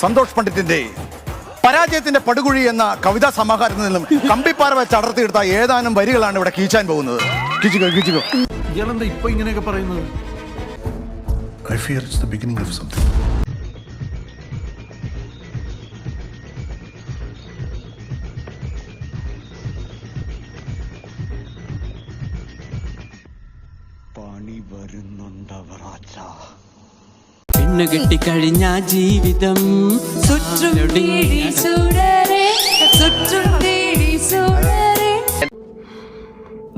സന്തോഷ് പണ്ഡിറ്റിന്റെ പരാജയത്തിന്റെ പടുകുഴി എന്ന കവിതാ സമാഹാരത്തിൽ നിന്നും കമ്പിപ്പാറ വെച്ച് അടർത്തിയെടുത്ത ഏതാനും വരികളാണ് ഇവിടെ കീച്ചാൻ പോകുന്നത്. ഇയാളെന്താ ഇപ്പൊ ഇങ്ങനെയൊക്കെ പറയുന്നത്? I fear it's the beginning of something. പണി വരുന്നുണ്ടവറാച്ച. പെണ്ണു കെട്ടിക്കഴിഞ്ഞ ജീവിതം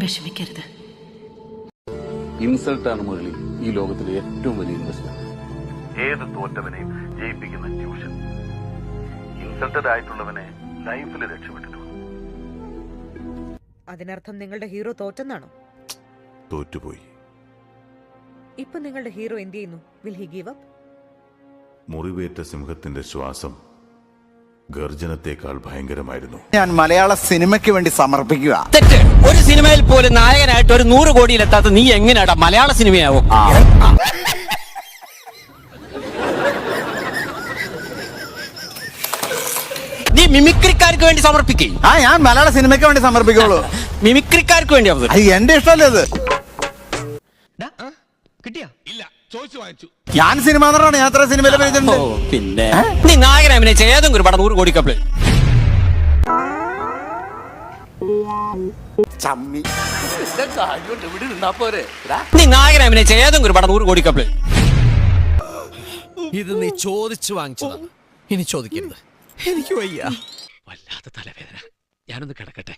വിഷമിക്കരുത്. ഇൻസൾട്ടാണ് മുരളി ഈ ലോകത്തിലെ ഏറ്റവും വലിയ ഇൻവെസ്റ്റ്മെന്റ്. ഏത് തോറ്റവനെയും ജയിപ്പിക്കുന്ന ട്യൂഷൻ. ഇൻസൾട്ടഡ് ആയിട്ടുള്ളവനെ ലൈഫിൽ രക്ഷപ്പെട്ടിട്ടുണ്ട്. അതിനർത്ഥം നിങ്ങളുടെ ഹീറോ തോറ്റെന്നാണോ? തോറ്റുപോയി. ഇപ്പൊ നിങ്ങളുടെ ഹീറോ എന്ത് ചെയ്യുന്നു? Will he give up? മുറിവേറ്റ സിംഹത്തിന്റെ ശ്വാസം ഗർജനത്തെക്കാൾ ഭയങ്കരമായിരുന്നു. ഞാൻ മലയാള സിനിമയ്ക്ക് വേണ്ടി സമർപ്പിക്കുക. തെറ്റ്. ഒരു സിനിമയിൽ പോലും നായകനായിട്ട് ഒരു 100 കോടിയിലെത്താത്ത നീ എങ്ങനെയാടാ മലയാള സിനിമയാവും? നീ മിമിക്രിക്കാർക്ക് വേണ്ടി സമർപ്പിക്കേ. ഞാൻ മലയാള സിനിമയ്ക്ക് വേണ്ടി സമർപ്പിക്കുള്ളൂ. മിമിക്രിക്കാർക്ക് വേണ്ടി അത് എന്റെ ഇഷ്ടമല്ലേ അത്? കിട്ടിയാ? ഇല്ല, ചോദിച്ചു വാങ്ങിച്ചു. ഞാൻ സിനിമ നടനാണ്. ഞാൻ അത്ര സിനിമയിലെ പരിചയമുണ്ട്. പിന്നെ നീ നായകനെ അഭിനയിച്ച ഏതെങ്കിലും ഒരു പടം 100 കോടി കപ്പിൾ? നീ നായകനെ അഭിനയിച്ച ഏതെങ്കിലും ഒരു പടം 100 കോടി കപ്പിൾ? ഇത് നീ ചോദിച്ചു വാങ്ങിച്ചതാണ്. ഇനി ചോദിക്കരുത്. എനിക്ക് വയ്യ. വല്ലാത്ത തലവേദന. ഞാനൊന്ന് കിടക്കട്ടെ.